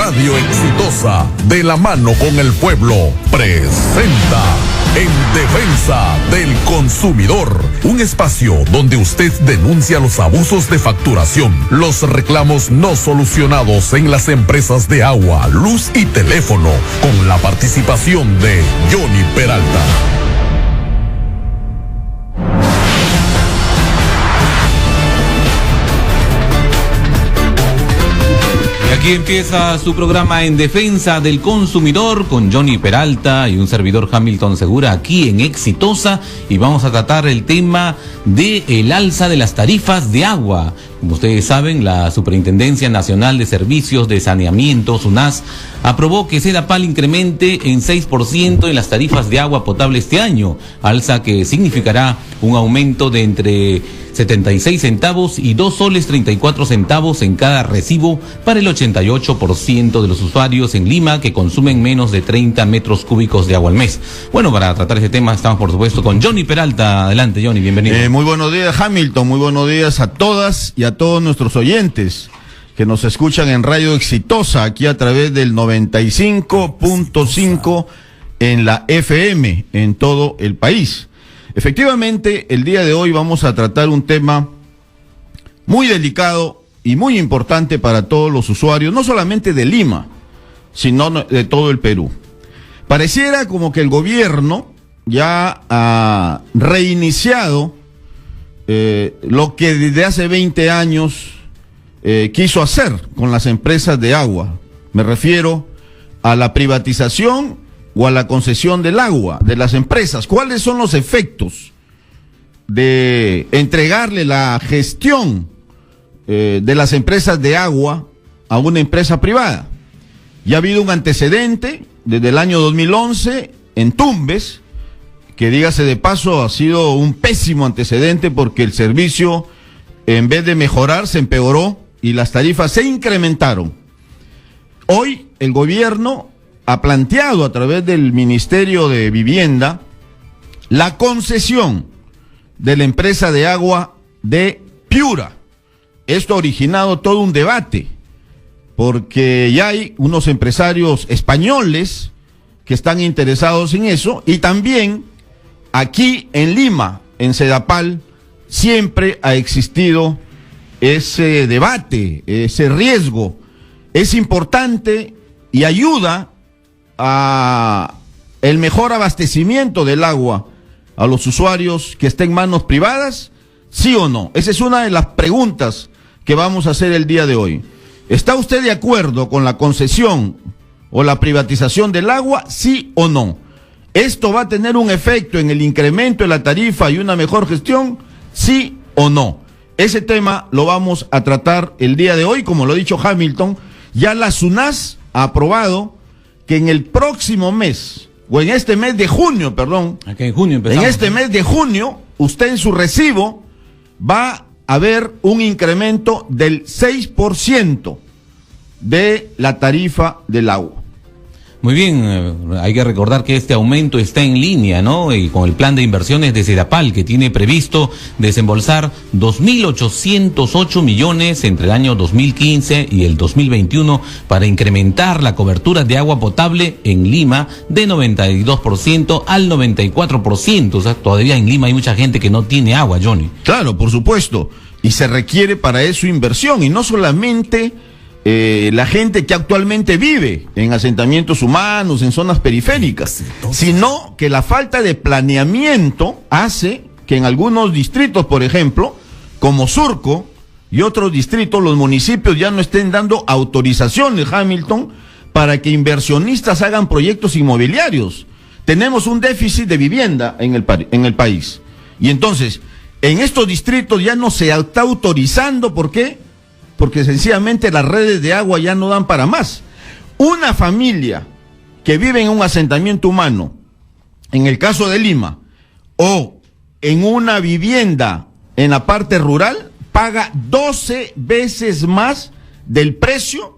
Radio Exitosa, de la mano con el pueblo, presenta En Defensa del Consumidor, un espacio donde usted denuncia los abusos de facturación, los reclamos no solucionados en las empresas de agua, luz y teléfono, con la participación de Johnny Peralta. Aquí empieza su programa En Defensa del Consumidor con Johnny Peralta y un servidor Hamilton Segura aquí en Exitosa, y vamos a tratar el tema de el alza de las tarifas de agua. Como ustedes saben, la Superintendencia Nacional de Servicios de Saneamiento, SUNAS, aprobó que Sedapal incremente en 6% en las tarifas de agua potable este año, alza que significará un aumento de entre 76 centavos y 2 soles 34 centavos en cada recibo para el 88% de los usuarios en Lima que consumen menos de 30 metros cúbicos de agua al mes. Bueno, para tratar este tema estamos por supuesto con Johnny Peralta. Adelante, Johnny, bienvenido. Muy buenos días, Hamilton, muy buenos días a todas y a todos nuestros oyentes que nos escuchan en Radio Exitosa, aquí a través del 95.5 en la FM en todo el país. Efectivamente, el día de hoy vamos a tratar un tema muy delicado y muy importante para todos los usuarios, no solamente de Lima, sino de todo el Perú. Pareciera como que el gobierno ya ha reiniciado lo que desde hace 20 años quiso hacer con las empresas de agua. Me refiero a la privatización o a la concesión del agua de las empresas. ¿Cuáles son los efectos de entregarle la gestión de las empresas de agua a una empresa privada? Ya ha habido un antecedente desde el año 2011 en Tumbes, que dígase de paso ha sido un pésimo antecedente porque el servicio, en vez de mejorar, se empeoró y las tarifas se incrementaron. Hoy el gobierno ha planteado a través del Ministerio de Vivienda la concesión de la empresa de agua de Piura. Esto ha originado todo un debate, porque ya hay unos empresarios españoles que están interesados en eso, y también aquí en Lima, en Sedapal, siempre ha existido ese debate, ese riesgo. Es importante y ayuda a el mejor abastecimiento del agua a los usuarios que estén en manos privadas, ¿sí o no? Esa es una de las preguntas que vamos a hacer el día de hoy. ¿Está usted de acuerdo con la concesión o la privatización del agua, sí o no? ¿Esto va a tener un efecto en el incremento de la tarifa y una mejor gestión, sí o no? Ese tema lo vamos a tratar el día de hoy. Como lo ha dicho Hamilton, ya la SUNAS ha aprobado que en el próximo mes, o en este mes de junio, perdón, aquí en junio empezamos, en este mes de junio, usted en su recibo va a haber un incremento del 6% de la tarifa del agua. Muy bien, hay que recordar que este aumento está en línea, ¿no? Y con el plan de inversiones de Sedapal, que tiene previsto desembolsar 2.808 millones entre el año 2015 y el 2021 para incrementar la cobertura de agua potable en Lima de 92% al 94%. O sea, todavía en Lima hay mucha gente que no tiene agua, Johnny. Claro, por supuesto. Y se requiere para eso inversión, y no solamente la gente que actualmente vive en asentamientos humanos, en zonas periféricas, sino que la falta de planeamiento hace que en algunos distritos, por ejemplo, como Surco y otros distritos, los municipios ya no estén dando autorizaciones, Hamilton, para que inversionistas hagan proyectos inmobiliarios. Tenemos un déficit de vivienda en el país. Y entonces, en estos distritos ya no se está autorizando. ¿Por qué? Porque sencillamente las redes de agua ya no dan para más. Una familia que vive en un asentamiento humano, en el caso de Lima, o en una vivienda en la parte rural, paga 12 veces más del precio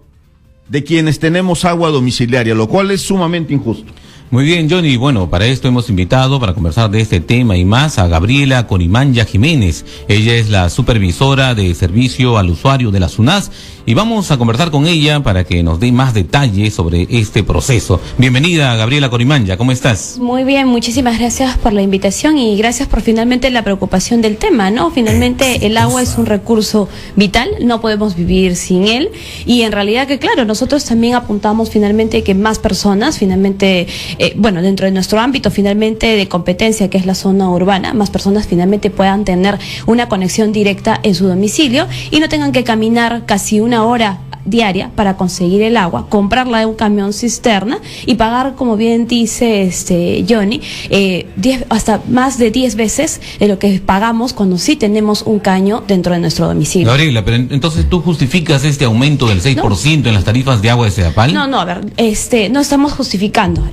de quienes tenemos agua domiciliaria, lo cual es sumamente injusto. Muy bien, Johnny. Bueno, para esto hemos invitado, para conversar de este tema y más, a Gabriela Corimanya Jiménez. Ella es la supervisora de servicio al usuario de la SUNAS y vamos a conversar con ella para que nos dé más detalles sobre este proceso. Bienvenida, Gabriela Corimanya, ¿cómo estás? Muy bien, muchísimas gracias por la invitación y gracias por finalmente la preocupación del tema, ¿no? Finalmente el agua es un recurso vital, no podemos vivir sin él y en realidad que claro, nosotros también apuntamos finalmente que más personas, finalmente, dentro de nuestro ámbito finalmente de competencia que es la zona urbana, más personas finalmente puedan tener una conexión directa en su domicilio y no tengan que caminar casi una hora diaria para conseguir el agua, comprarla de un camión cisterna y pagar, como bien dice Johnny, hasta más de 10 veces de lo que pagamos cuando sí tenemos un caño dentro de nuestro domicilio. Gabriela, pero entonces tú justificas este aumento del 6% en las tarifas de agua de Sedapal. No, a ver, no estamos justificando.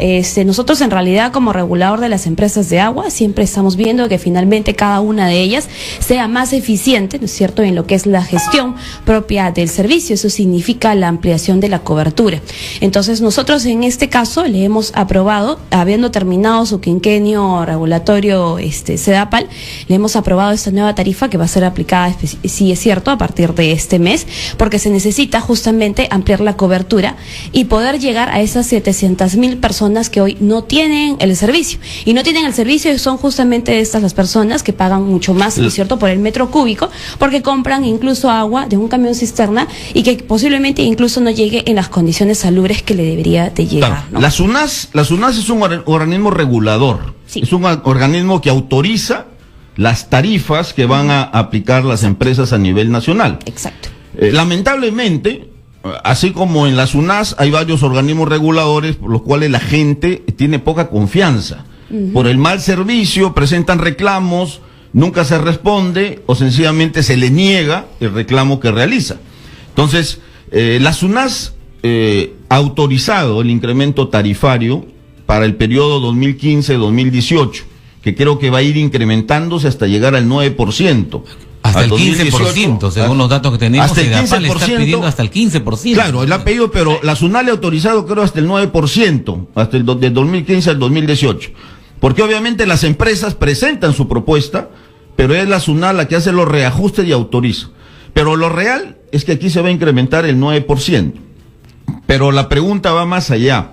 Nosotros en realidad como regulador de las empresas de agua siempre estamos viendo que finalmente cada una de ellas sea más eficiente, ¿no es cierto?, en lo que es la gestión propia del servicio. Eso significa la ampliación de la cobertura. Entonces nosotros en este caso le hemos aprobado, habiendo terminado su quinquenio regulatorio Sedapal, le hemos aprobado esta nueva tarifa que va a ser aplicada, sí es cierto, a partir de este mes, porque se necesita justamente ampliar la cobertura y poder llegar a esas 700,000 personas que hoy no tienen el servicio. Y no tienen el servicio y son justamente estas las personas que pagan mucho más, ¿no es cierto?, por el metro cúbico, porque compran incluso agua de un camión cisterna y que posiblemente incluso no llegue en las condiciones salubres que le debería de llegar. Claro. ¿No? La SUNAS es un organismo regulador, sí. Es un organismo que autoriza las tarifas que van a aplicar las empresas a nivel nacional. Exacto. Lamentablemente, así como en la SUNAS hay varios organismos reguladores por los cuales la gente tiene poca confianza. Por el mal servicio presentan reclamos, nunca se responde o sencillamente se le niega el reclamo que realiza. Entonces, la SUNAS ha autorizado el incremento tarifario para el periodo 2015-2018, que creo que va a ir incrementándose hasta llegar al 9%. Hasta el 15%, según los datos que tenemos, hasta el 15%, le está pidiendo hasta el 15%. Claro, él ha pedido, pero la SUNAS le ha autorizado creo hasta el 9%, hasta el del 2015 al 2018. Porque obviamente las empresas presentan su propuesta, pero es la SUNAS la que hace los reajustes y autoriza. Pero lo real es que aquí se va a incrementar el 9%. Pero la pregunta va más allá.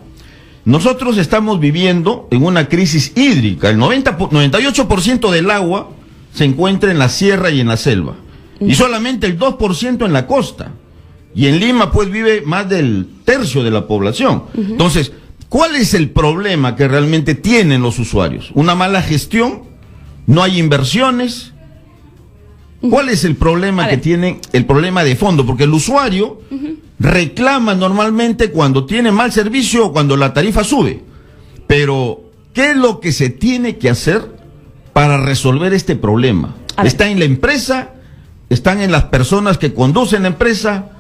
Nosotros estamos viviendo en una crisis hídrica. El 98% del agua se encuentra en la sierra y en la selva. Y solamente el 2% en la costa. Y en Lima pues vive más del tercio de la población. Entonces, ¿cuál es el problema que realmente tienen los usuarios? Una mala gestión, no hay inversiones. ¿Cuál es el problema que tienen, el problema de fondo? Porque el usuario reclama normalmente cuando tiene mal servicio o cuando la tarifa sube. Pero, ¿qué es lo que se tiene que hacer para resolver este problema? ¿Está en la empresa? ¿Están en las personas que conducen la empresa?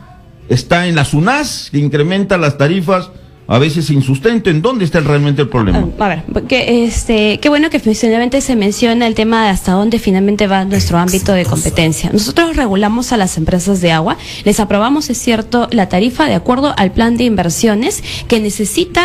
¿Está en la SUNAS que incrementa las tarifas a veces sin sustento? ¿En dónde está realmente el problema? A ver, qué bueno que finalmente se menciona el tema de hasta dónde finalmente va nuestro ámbito de competencia. Nosotros regulamos a las empresas de agua, les aprobamos, es cierto, la tarifa de acuerdo al plan de inversiones que necesita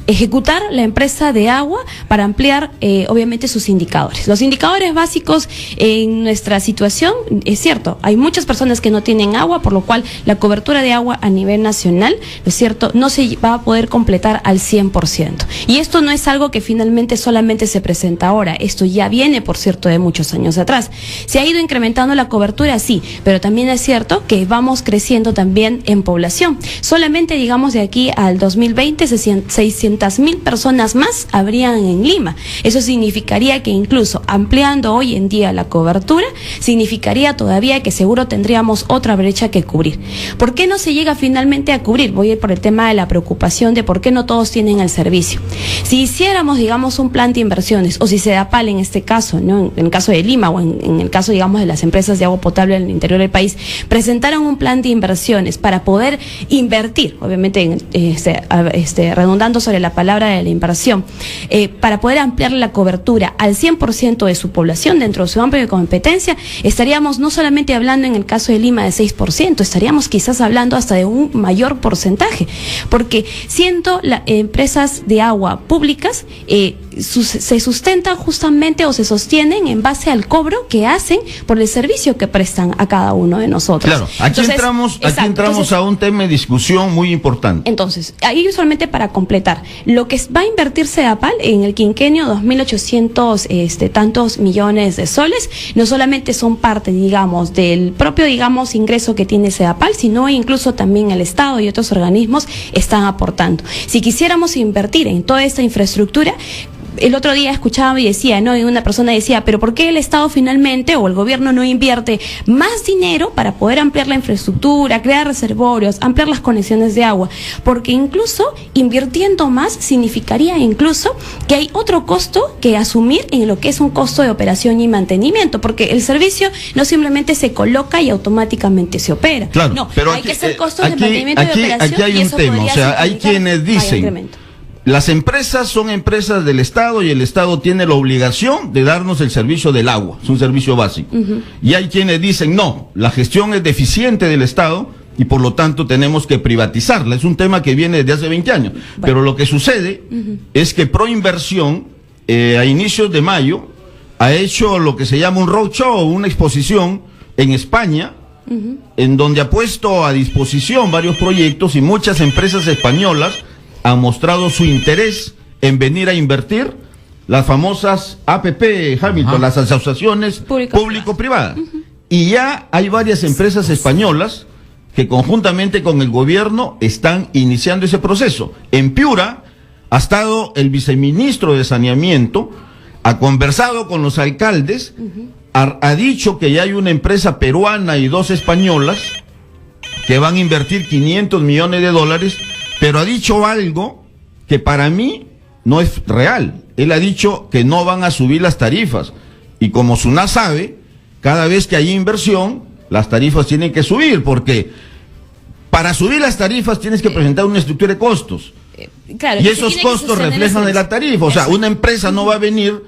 ejecutar la empresa de agua para ampliar obviamente sus indicadores. Los indicadores básicos en nuestra situación, es cierto, hay muchas personas que no tienen agua, por lo cual la cobertura de agua a nivel nacional, es cierto, no se va a poder completar al 100%. Y esto no es algo que finalmente solamente se presenta ahora, esto ya viene, por cierto, de muchos años atrás. Se ha ido incrementando la cobertura, sí, pero también es cierto que vamos creciendo también en población. Solamente, digamos, de aquí al 2020, 600,000 personas más habrían en Lima. Eso significaría que incluso ampliando hoy en día la cobertura, significaría todavía que seguro tendríamos otra brecha que cubrir. ¿Por qué no se llega finalmente a cubrir? Voy a ir por el tema de la preocupación de por qué no todos tienen el servicio. Si hiciéramos, digamos, un plan de inversiones, o si Sedapal en este caso, ¿no?, en el caso de Lima o en el caso, digamos, de las empresas de agua potable en el interior del país, presentaron un plan de inversiones para poder invertir, obviamente redundando sobre la palabra de la inversión, para poder ampliar la cobertura al 100% de su población dentro de su ámbito de competencia, estaríamos no solamente hablando en el caso de Lima de 6%, estaríamos quizás hablando hasta de un mayor porcentaje, porque porque siendo las empresas de agua públicas, se sustentan justamente o se sostienen en base al cobro que hacen por el servicio que prestan a cada uno de nosotros. Claro, aquí entramos a un tema de discusión muy importante. Entonces, ahí solamente para completar, lo que va a invertir Sedapal en el quinquenio 2.800 tantos millones de soles, no solamente son parte, digamos, del propio, digamos, ingreso que tiene Sedapal, sino incluso también el Estado y otros organismos están aportando. Si quisiéramos invertir en toda esta infraestructura, el otro día escuchaba y decía, ¿no? Y una persona decía, pero ¿por qué el Estado finalmente o el gobierno no invierte más dinero para poder ampliar la infraestructura, crear reservorios, ampliar las conexiones de agua? Porque incluso invirtiendo más significaría incluso que hay otro costo que asumir en lo que es un costo de operación y mantenimiento, porque el servicio no simplemente se coloca y automáticamente se opera. Claro, no, pero hay que hacer costos de mantenimiento y operación. Aquí hay un tema, o sea, hay quienes dicen, las empresas son empresas del Estado y el Estado tiene la obligación de darnos el servicio del agua, es un servicio básico. Y hay quienes dicen, no, la gestión es deficiente del Estado y por lo tanto tenemos que privatizarla. Es un tema que viene desde hace 20 años. Bueno. Pero lo que sucede es que Proinversión, a inicios de mayo, ha hecho lo que se llama un roadshow, una exposición en España, en donde ha puesto a disposición varios proyectos y muchas empresas españolas han mostrado su interés en venir a invertir, las famosas APP, Hamilton, las asociaciones público-privadas. Y ya hay varias empresas españolas que conjuntamente con el gobierno están iniciando ese proceso. En Piura ha estado el viceministro de Saneamiento, ha conversado con los alcaldes, ha dicho que ya hay una empresa peruana y 2 españolas que van a invertir $500 millones, pero ha dicho algo que para mí no es real. Él ha dicho que no van a subir las tarifas. Y como SUNAT sabe, cada vez que hay inversión, las tarifas tienen que subir, porque para subir las tarifas tienes que presentar una estructura de costos. Claro, y esos costos reflejan en la tarifa. O sea, una empresa no va a venir,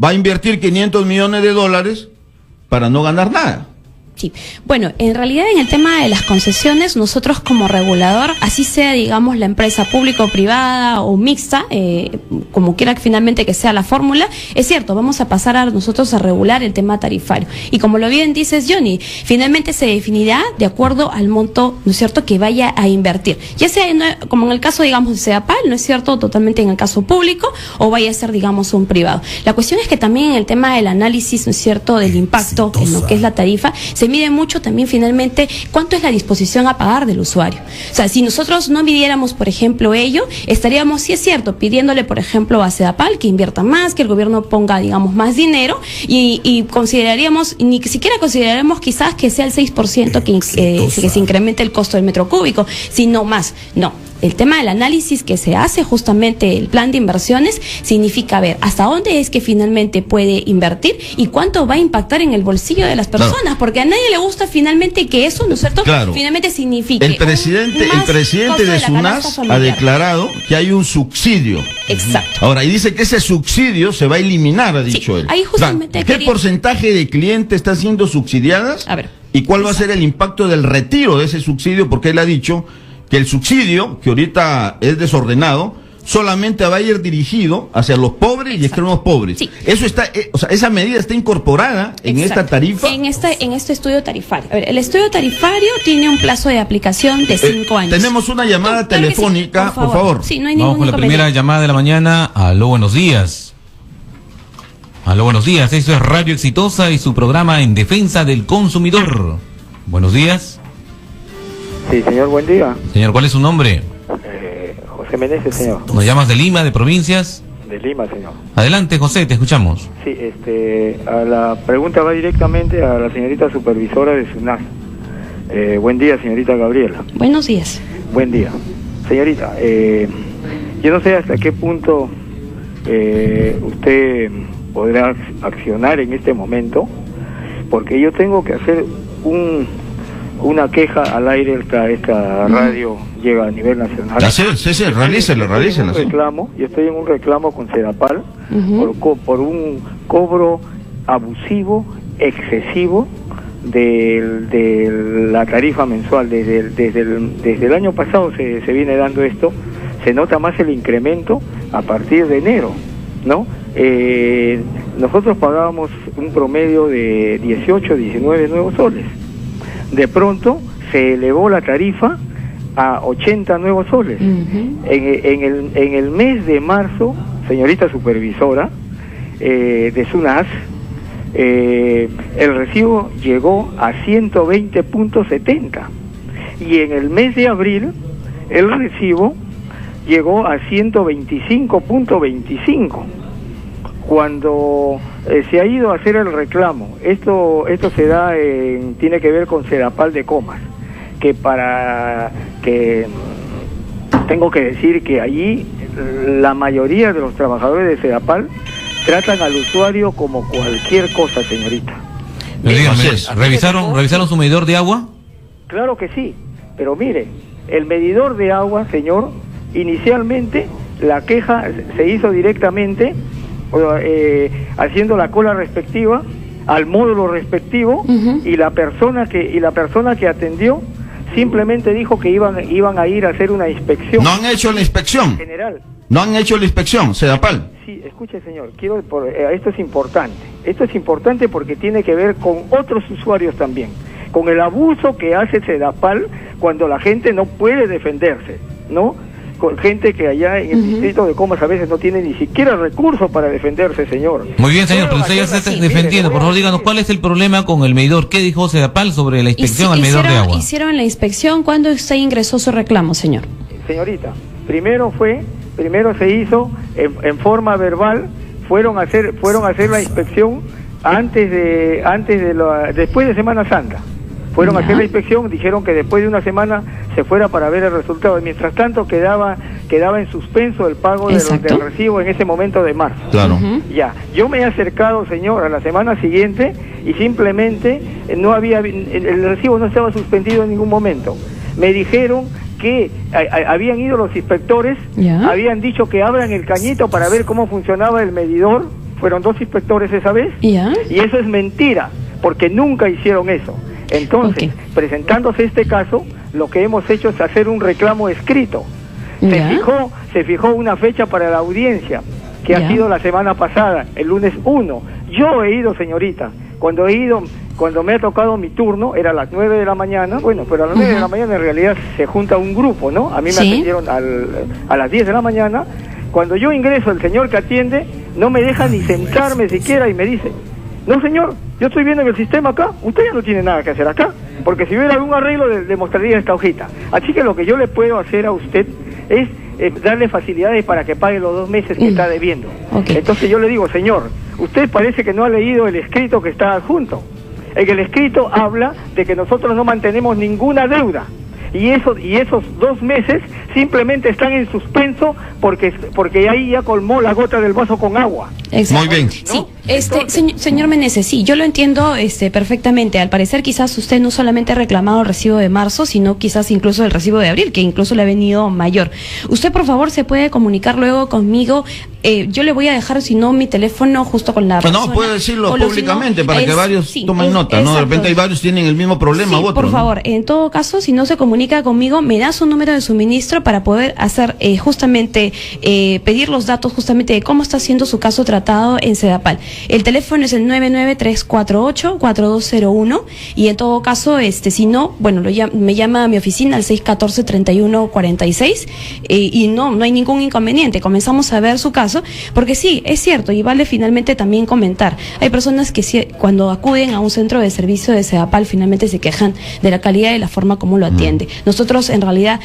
va a invertir $500 millones para no ganar nada. Sí, bueno, en realidad en el tema de las concesiones, nosotros como regulador, así sea, digamos, la empresa pública o privada o mixta, como quiera que finalmente que sea la fórmula, es cierto, vamos a pasar a nosotros a regular el tema tarifario. Y como lo bien dices, Johnny, finalmente se definirá de acuerdo al monto, ¿no es cierto?, que vaya a invertir. Ya sea, como en el caso, digamos, de Sedapal, ¿no es cierto?, totalmente en el caso público, o vaya a ser, digamos, un privado. La cuestión es que también en el tema del análisis, ¿no es cierto?, del impacto en lo que es la tarifa, se mide mucho también finalmente cuánto es la disposición a pagar del usuario. O sea, si nosotros no midiéramos, por ejemplo, ello, estaríamos, sí es cierto, pidiéndole, por ejemplo, a Sedapal que invierta más, que el gobierno ponga, digamos, más dinero y consideraríamos, ni siquiera consideraríamos quizás que sea el 6% que se incremente el costo del metro cúbico, sino más. No. El tema del análisis que se hace, justamente el plan de inversiones, significa ver hasta dónde es que finalmente puede invertir y cuánto va a impactar en el bolsillo de las personas, porque a nadie le gusta finalmente que eso, ¿no es cierto?, finalmente signifique. El presidente de SUNAT ha declarado que hay un subsidio. Exacto. Ahora, y dice que ese subsidio se va a eliminar, ha dicho él. Ahí justamente ¿Qué porcentaje de clientes está siendo subsidiadas? A ver. ¿Y cuál va a ser el impacto del retiro de ese subsidio? Porque él ha dicho que el subsidio, que ahorita es desordenado, solamente va a ir dirigido hacia los pobres y extremos pobres. Sí. Eso está, o sea, esa medida está incorporada en esta tarifa. En este estudio tarifario. A ver, el estudio tarifario tiene un plazo de aplicación de 5 años. Tenemos una llamada telefónica, sí, por favor. Sí, no hay ningún Vamos con la primera llamada de la mañana. Aló, buenos días. Aló, buenos días. Esto es Radio Exitosa y su programa En Defensa del Consumidor. Buenos días. Sí, señor, buen día. Señor, ¿cuál es su nombre? José Meneses, señor. ¿Nos llamas de Lima, de provincias? De Lima, señor. Adelante, José, te escuchamos. Sí, a la pregunta va directamente a la señorita supervisora de SUNAT. Buen día, señorita Gabriela. Buenos días. Buen día. Señorita, yo no sé hasta qué punto usted podrá accionar en este momento, porque yo tengo que hacer una queja al aire. Esta radio llega a nivel nacional. Sí, realícela. Yo estoy en un reclamo con Sedapal por un cobro abusivo, excesivo de la tarifa mensual. Desde el año pasado se viene dando esto, se nota más el incremento a partir de enero, ¿no? Nosotros pagábamos un promedio de 18, 19 nuevos soles. De pronto se elevó la tarifa a 80 nuevos soles. En el mes de marzo, señorita supervisora de SUNAS, el recibo llegó a 120.70 y en el mes de abril el recibo llegó a 125.25. Cuando se ha ido a hacer el reclamo, esto se da, tiene que ver con Sedapal de Comas, que tengo que decir que allí la mayoría de los trabajadores de Sedapal tratan al usuario como cualquier cosa, señorita. Pero dígame, ¿revisaron su medidor de agua? Claro que sí, pero mire, el medidor de agua, señor, inicialmente la queja se hizo directamente haciendo la cola respectiva al módulo respectivo, y la persona que atendió simplemente dijo que iban a ir a hacer una inspección. ¿No han hecho la inspección? General. ¿No han hecho la inspección, Sedapal? Sí, escuche, señor, esto es importante. Esto es importante porque tiene que ver con otros usuarios también, con el abuso que hace Sedapal cuando la gente no puede defenderse, ¿no? Con gente que allá en el distrito de Comas a veces no tiene ni siquiera recursos para defenderse, señor. Muy bien, señor, pero usted ya se está defendiendo. Por favor, díganos cuál es el problema con el medidor. ¿Qué dijo Sedapal sobre la inspección al medidor de agua? Hicieron la inspección. ¿Cuándo usted ingresó su reclamo, señor? Señorita, primero se hizo en forma verbal, fueron a hacer la inspección después de Semana Santa. Fueron a hacer la inspección, dijeron que después de una semana se fuera para ver el resultado. Y mientras tanto quedaba en suspenso el pago del recibo en ese momento de marzo. Claro. Ya, yo me he acercado, señor, a la semana siguiente y simplemente el recibo no estaba suspendido en ningún momento. Me dijeron que habían ido los inspectores, habían dicho que abran el cañito para ver cómo funcionaba el medidor. Fueron 2 inspectores esa vez, y eso es mentira, porque nunca hicieron eso. Entonces, presentándose este caso, lo que hemos hecho es hacer un reclamo escrito. Se fijó una fecha para la audiencia, que ha sido la semana pasada, el lunes 1. Yo he ido, señorita, cuando me ha tocado mi turno, era a las 9 de la mañana, bueno, pero a las 9 de la mañana en realidad se junta un grupo, ¿no? A mí me atendieron a las 10 de la mañana. Cuando yo ingreso, el señor que atiende no me deja ni sentarme siquiera y me dice: no, señor, yo estoy viendo en el sistema acá, usted ya no tiene nada que hacer acá, porque si hubiera algún arreglo le mostraría esta hojita. Así que lo que yo le puedo hacer a usted es darle facilidades para que pague los 2 meses que está debiendo. Entonces yo le digo: señor, usted parece que no ha leído el escrito que está adjunto. En el escrito habla de que nosotros no mantenemos ninguna deuda. Y esos 2 meses simplemente están en suspenso porque ahí ya colmó la gota del vaso con agua. Muy bien. ¿No? Sí, señor Meneses, sí, yo lo entiendo perfectamente. Al parecer quizás usted no solamente ha reclamado el recibo de marzo, sino quizás incluso el recibo de abril, que incluso le ha venido mayor. Usted, por favor, se puede comunicar luego conmigo. Yo le voy a dejar, si no, mi teléfono justo con la persona. No, puede decirlo públicamente para que varios tomen nota, ¿no? De repente hay varios tienen el mismo problema u otro. Por favor, en todo caso, si no se comunica conmigo, me da su número de suministro para poder hacer justamente, pedir los datos justamente de cómo está siendo su caso tratado en Sedapal. El teléfono es el 99348-4201 y en todo caso, si no, bueno, me llama a mi oficina al 614-3146 y no hay ningún inconveniente. Comenzamos a ver su caso, porque sí, es cierto, y vale finalmente también comentar. Hay personas que cuando acuden a un centro de servicio de Sedapal finalmente se quejan de la calidad y la forma como lo atiende. Nosotros en realidad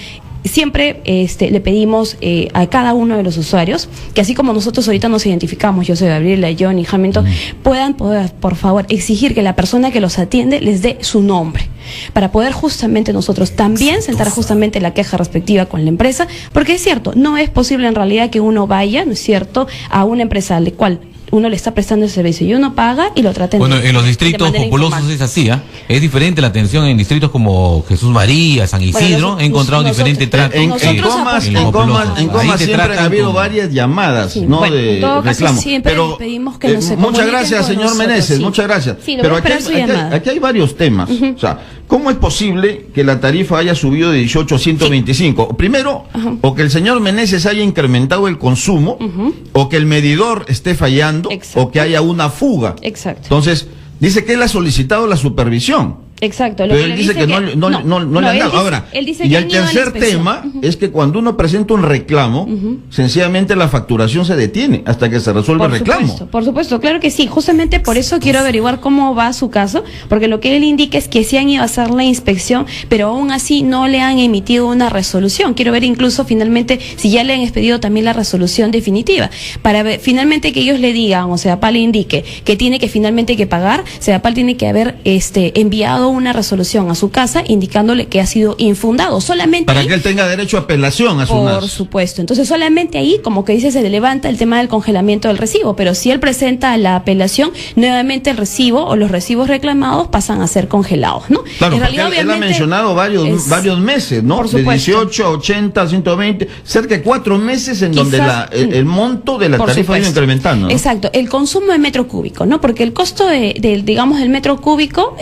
siempre le pedimos a cada uno de los usuarios que, así como nosotros ahorita nos identificamos, yo soy Gabriela, Johnny, Hamilton, puedan poder, por favor, exigir que la persona que los atiende les dé su nombre, para poder justamente nosotros también sentar justamente la queja respectiva con la empresa, porque es cierto, no es posible en realidad que uno vaya, ¿no es cierto?, a una empresa a la cual uno le está prestando el servicio y uno paga y lo traten. Bueno, en los distritos populosos es así, es diferente la atención en distritos como Jesús María, San Isidro, he encontrado diferente trato. En Comas siempre ha habido varias llamadas, ¿no? Bueno, de en todo caso, reclamo. siempre pero pedimos que nos se muchas gracias, señor nosotros, Meneses, muchas gracias. Sí, pero aquí hay varios temas. O sea, ¿cómo es posible que la tarifa haya subido de 18 a 125? Primero, o que el señor Meneses haya incrementado el consumo, o que el medidor esté fallando, o que haya una fuga. Exacto. Entonces, dice que él ha solicitado la supervisión. Exacto. Pero él dice que no le han dado. Ahora, y el tercer tema es que cuando uno presenta un reclamo, sencillamente la facturación se detiene hasta que se resuelva el reclamo. Por supuesto, claro que sí. Justamente por eso quiero averiguar cómo va su caso, porque lo que él indica es que sí han ido a hacer la inspección, pero aún así no le han emitido una resolución. Quiero ver incluso finalmente si ya le han expedido también la resolución definitiva, para ver, finalmente que ellos le digan, o Sedapal le indique que tiene que finalmente que pagar. Sedapal tiene que haber enviado una resolución a su casa indicándole que ha sido infundado. Solamente para ahí, que él tenga derecho a apelación a su NAS. Por supuesto. Entonces solamente ahí, como que dice, se le levanta el tema del congelamiento del recibo, pero si él presenta la apelación, nuevamente el recibo o los recibos reclamados pasan a ser congelados, ¿no? Claro, en realidad, él ha mencionado varios meses, ¿no? Por de supuesto. 18 a 80, 120, cerca de 4 meses en donde el monto de la tarifa ha ido incrementando, ¿no? Exacto, el consumo de metro cúbico, ¿no? Porque el costo digamos, del metro cúbico,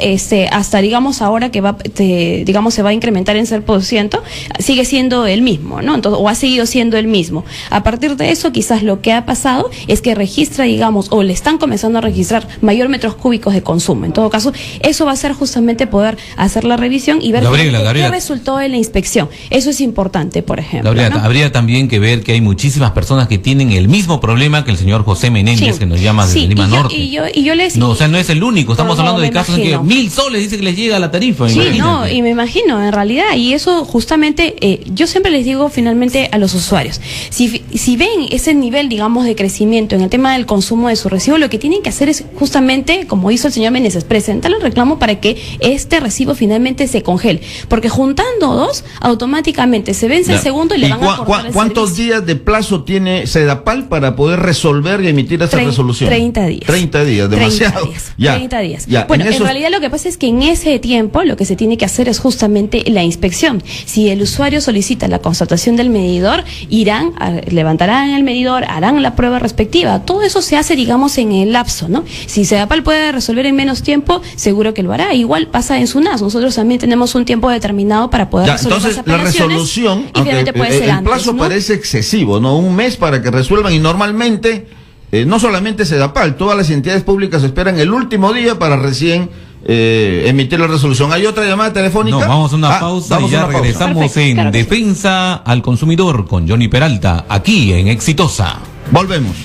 hasta, digamos, ahora que se va a incrementar en 0%, sigue siendo el mismo, ¿no? Entonces, o ha seguido siendo el mismo. A partir de eso, quizás lo que ha pasado es que registra, digamos, o le están comenzando a registrar mayor metros cúbicos de consumo. En todo caso, eso va a ser justamente poder hacer la revisión y ver qué resultó de la inspección. Eso es importante, por ejemplo. Gabriela, ¿no? Habría también que ver que hay muchísimas personas que tienen el mismo problema que el señor José Menéndez, que nos llama desde Lima Norte. Y yo les... No, o sea, no es el único. Estamos hablando de casos en que 1.000 soles dice que les llega la tarifa. Sí, no, y me imagino, en realidad, y eso justamente, yo siempre les digo finalmente a los usuarios, si ven ese nivel, digamos, de crecimiento en el tema del consumo de su recibo, lo que tienen que hacer es justamente, como hizo el señor Meneses, presentar el reclamo para que este recibo finalmente se congele, porque juntando dos, automáticamente se vence el segundo y le van a cortar el ¿Cuántos servicio. días de plazo tiene Sedapal para poder resolver y emitir esa resolución? 30 días. 30 días, demasiado. 30 días. Bueno, en realidad lo que pasa es que en ese tiempo lo que se tiene que hacer es justamente la inspección. Si el usuario solicita la constatación del medidor, levantarán el medidor, harán la prueba respectiva. Todo eso se hace, digamos, en el lapso, ¿no? Si Sedapal puede resolver en menos tiempo, seguro que lo hará. Igual pasa en SUNAS. Nosotros también tenemos un tiempo determinado para poder resolver las apelaciones. La resolución, aunque puede ser el plazo antes, ¿no? parece excesivo, ¿no? Un mes para que resuelvan, y normalmente, no solamente Sedapal, todas las entidades públicas esperan el último día para recién emitir la resolución. ¿Hay otra llamada telefónica? No, vamos a una pausa y ya regresamos. Perfecto, en Defensa al Consumidor con Johnny Peralta, aquí en Exitosa. Volvemos.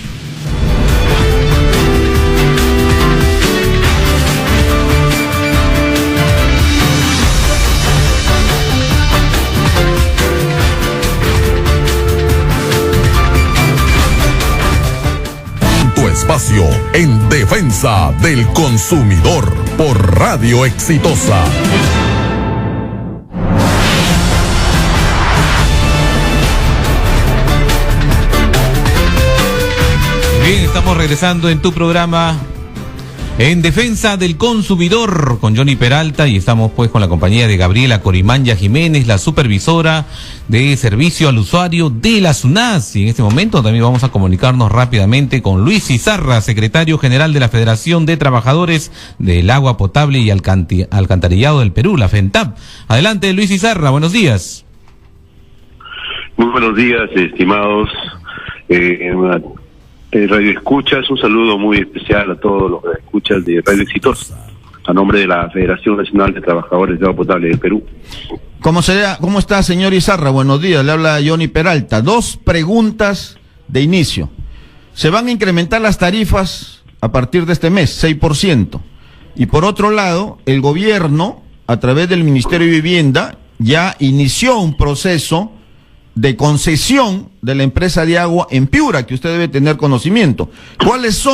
Espacio en Defensa del Consumidor por Radio Exitosa. Bien, estamos regresando en tu programa En Defensa del Consumidor con Johnny Peralta, y estamos pues con la compañía de Gabriela Corimanya Jiménez, la supervisora de servicio al usuario de la SUNAS. Y en este momento también vamos a comunicarnos rápidamente con Luis Izarra, secretario general de la Federación de Trabajadores del Agua Potable y Alcantarillado del Perú, la FENTAP. Adelante, Luis Izarra, buenos días. Muy buenos días, estimados Radio Escuchas. Un saludo muy especial a todos los Radio Escuchas de Radio Exitosa, a nombre de la Federación Nacional de Trabajadores de Agua Potable del Perú. ¿Cómo está, señor Izarra? Buenos días, le habla Johnny Peralta. Dos preguntas de inicio. Se van a incrementar las tarifas a partir de este mes, 6%. Y por otro lado, el gobierno, a través del Ministerio de Vivienda, ya inició un proceso de concesión de la empresa de agua en Piura, que usted debe tener conocimiento. ¿Cuál es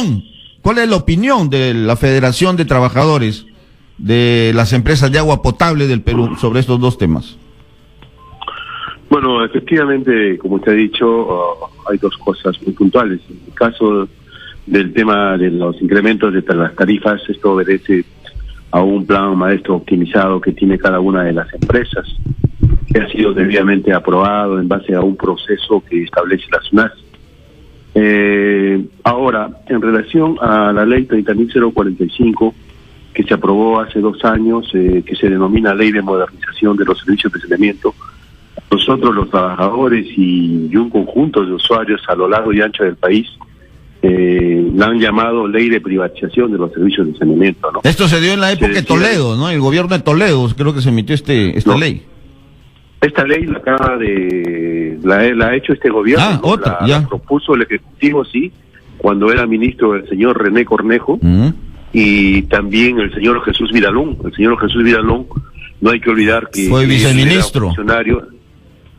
la opinión de la Federación de Trabajadores de las empresas de agua potable del Perú sobre estos dos temas? Bueno, efectivamente, como usted ha dicho, hay dos cosas muy puntuales. En el caso del tema de los incrementos de las tarifas, esto obedece a un plan maestro optimizado que tiene cada una de las empresas, que ha sido debidamente aprobado en base a un proceso que establece la SUNAS. Ahora, en relación a la ley 30.045, que se aprobó hace 2 años, que se denomina Ley de Modernización de los Servicios de Saneamiento. Nosotros, los trabajadores y un conjunto de usuarios a lo largo y ancho del país, la han llamado Ley de Privatización de los Servicios de Saneamiento, ¿no? Esto se dio en la época de Toledo, ¿no? El gobierno de Toledo, creo que se emitió esta ley. Esta ley la ha hecho este gobierno, ¿no? La propuso el Ejecutivo, sí, cuando era ministro el señor René Cornejo, y también el señor Jesús Vidalón. El señor Jesús Vidalón, no hay que olvidar que fue viceministro.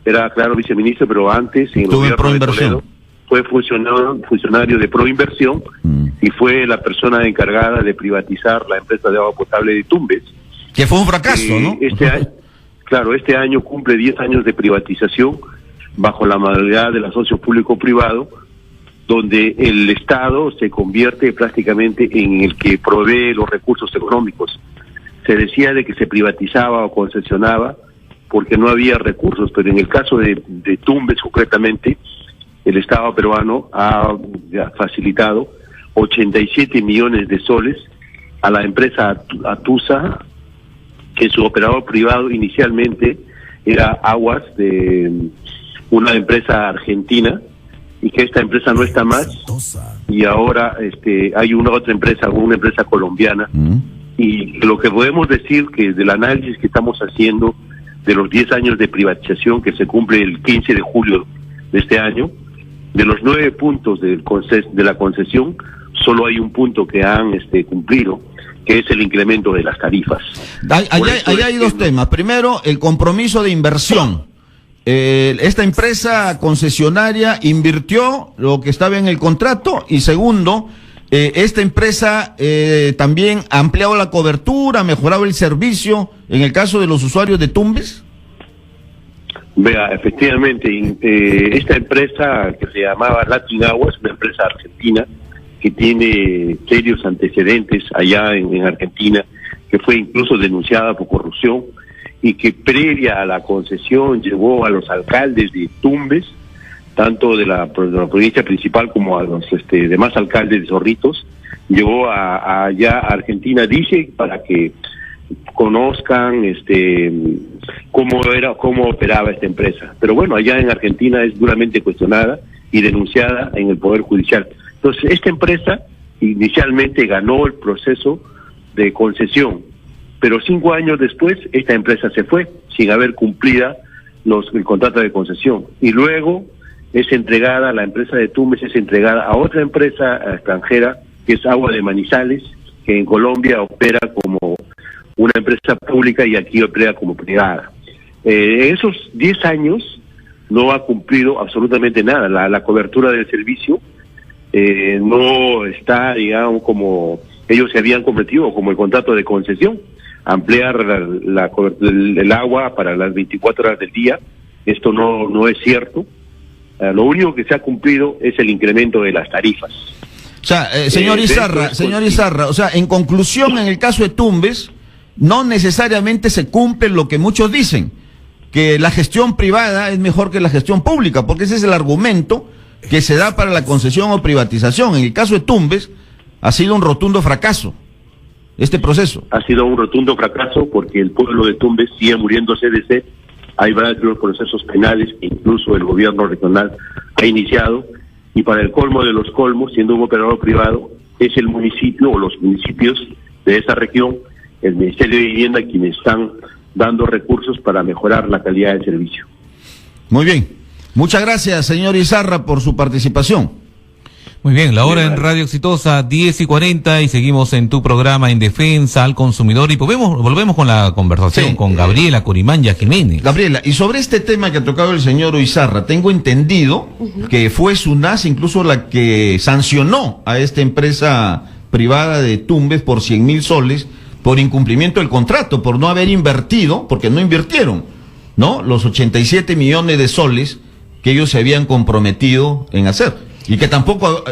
Era claro viceministro, pero antes en el gobierno de Toledo fue funcionario de Proinversión y fue la persona encargada de privatizar la empresa de agua potable de Tumbes. Que fue un fracaso, ¿no? Este año cumple 10 años de privatización bajo la modalidad del asocio público-privado, donde el Estado se convierte prácticamente en el que provee los recursos económicos. Se decía de que se privatizaba o concesionaba porque no había recursos, pero en el caso de Tumbes concretamente, el Estado peruano ha facilitado 87 millones de soles a la empresa Atusa, que su operador privado inicialmente era Aguas, de una empresa argentina, y que esta empresa no está más, y ahora hay una empresa colombiana, y lo que podemos decir que del análisis que estamos haciendo de los 10 años de privatización que se cumple el 15 de julio de este año, de los 9 puntos de la concesión, solo hay un punto que han cumplido, que es el incremento de las tarifas. Ahí hay dos temas. Primero, el compromiso de inversión. Esta empresa concesionaria invirtió lo que estaba en el contrato, y segundo, esta empresa también ha ampliado la cobertura, ha mejorado el servicio en el caso de los usuarios de Tumbes. Vea, efectivamente, esta empresa que se llamaba Latin Aguas, una empresa argentina que tiene serios antecedentes allá en Argentina, que fue incluso denunciada por corrupción, y que previa a la concesión llevó a los alcaldes de Tumbes, tanto de la provincia principal como a los demás alcaldes de Zorritos, llevó allá a Argentina, dice, para que conozcan cómo operaba esta empresa. Pero bueno, allá en Argentina es duramente cuestionada y denunciada en el Poder Judicial. Entonces, esta empresa inicialmente ganó el proceso de concesión, pero 5 años después esta empresa se fue sin haber cumplido el contrato de concesión, y luego es entregada, la empresa de Tumbes es entregada a otra empresa extranjera, que es Agua de Manizales, que en Colombia opera como una empresa pública y aquí opera como privada. En esos 10 años no ha cumplido absolutamente nada. La cobertura del servicio no está, digamos, como ellos se habían comprometido, como el contrato de concesión, ampliar el agua para las 24 horas del día. Esto no es cierto. Lo único que se ha cumplido es el incremento de las tarifas. O sea, señor Izarra, o sea, en conclusión, en el caso de Tumbes, no necesariamente se cumple lo que muchos dicen, que la gestión privada es mejor que la gestión pública, porque ese es el argumento que se da para la concesión o privatización. En el caso de Tumbes, ha sido un rotundo fracaso este proceso. Ha sido un rotundo fracaso porque el pueblo de Tumbes sigue muriéndose de sed. Hay varios procesos penales que incluso el gobierno regional ha iniciado, y para el colmo de los colmos, siendo un operador privado, es el municipio o los municipios de esa región, el Ministerio de Vivienda, quienes están dando recursos para mejorar la calidad del servicio. Muy bien. Muchas gracias, señor Izarra, por su participación. Muy bien, la hora en Radio Exitosa, 10:40, y seguimos en tu programa En Defensa al Consumidor, y volvemos con la conversación con Gabriela Corimanya Jiménez. Gabriela, y sobre este tema que ha tocado el señor Izarra, tengo entendido que fue SUNAS incluso la que sancionó a esta empresa privada de Tumbes por 100,000 soles por incumplimiento del contrato, por no haber invertido, porque no invirtieron, ¿no?, los 87 millones de soles que ellos se habían comprometido en hacer. Y que tampoco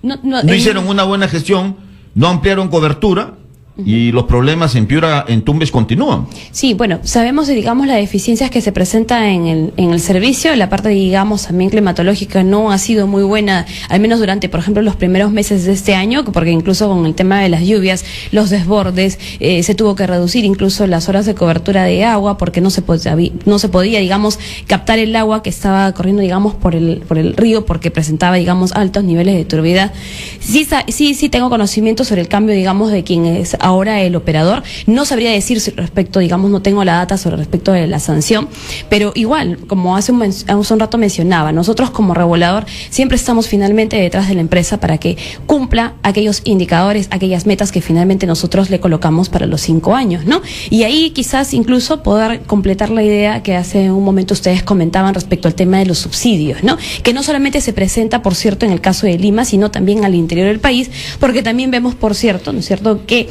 no hicieron una buena gestión, no ampliaron cobertura, y los problemas en Piura, en Tumbes, continúan. Sí, bueno, sabemos, digamos, las deficiencias que se presentan en el servicio. La parte, digamos, también climatológica no ha sido muy buena, al menos durante, por ejemplo, los primeros meses de este año, porque incluso con el tema de las lluvias, los desbordes, se tuvo que reducir incluso las horas de cobertura de agua, porque no se podía, digamos, captar el agua que estaba corriendo, digamos, por el río, porque presentaba, digamos, altos niveles de turbidez. Sí tengo conocimiento sobre el cambio, digamos, de quien es ahora el operador. No sabría decir respecto, digamos, no tengo la data sobre respecto de la sanción, pero igual, como hace un rato mencionaba, nosotros como regulador siempre estamos finalmente detrás de la empresa para que cumpla aquellos indicadores, aquellas metas que finalmente nosotros le colocamos para los 5 años, ¿no? Y ahí quizás incluso poder completar la idea que hace un momento ustedes comentaban respecto al tema de los subsidios, ¿no? Que no solamente se presenta, por cierto, en el caso de Lima, sino también al interior del país, porque también vemos, por cierto, ¿no es cierto?, que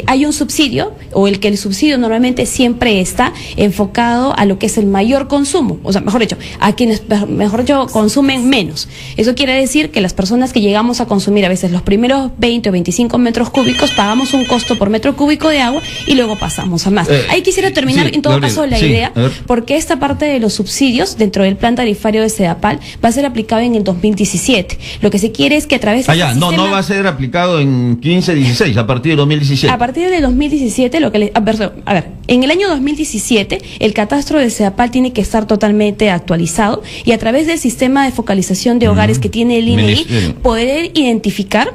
hay un subsidio, o el subsidio normalmente siempre está enfocado a lo que es el mayor consumo, o sea, mejor dicho, a quienes, mejor dicho, consumen menos. Eso quiere decir que las personas que llegamos a consumir a veces los primeros 20 o 25 metros cúbicos, pagamos un costo por metro cúbico de agua y luego pasamos a más. Ahí quisiera terminar, en todo caso, la idea, porque esta parte de los subsidios dentro del plan tarifario de SEDAPAL va a ser aplicado en el 2017. Lo que se quiere es que a través de no va a ser aplicado en 15-16, a partir de 2017. A partir de 2017, en el año 2017, el catastro de SEDAPAL tiene que estar totalmente actualizado y a través del sistema de focalización de hogares que tiene el INEI, poder identificar,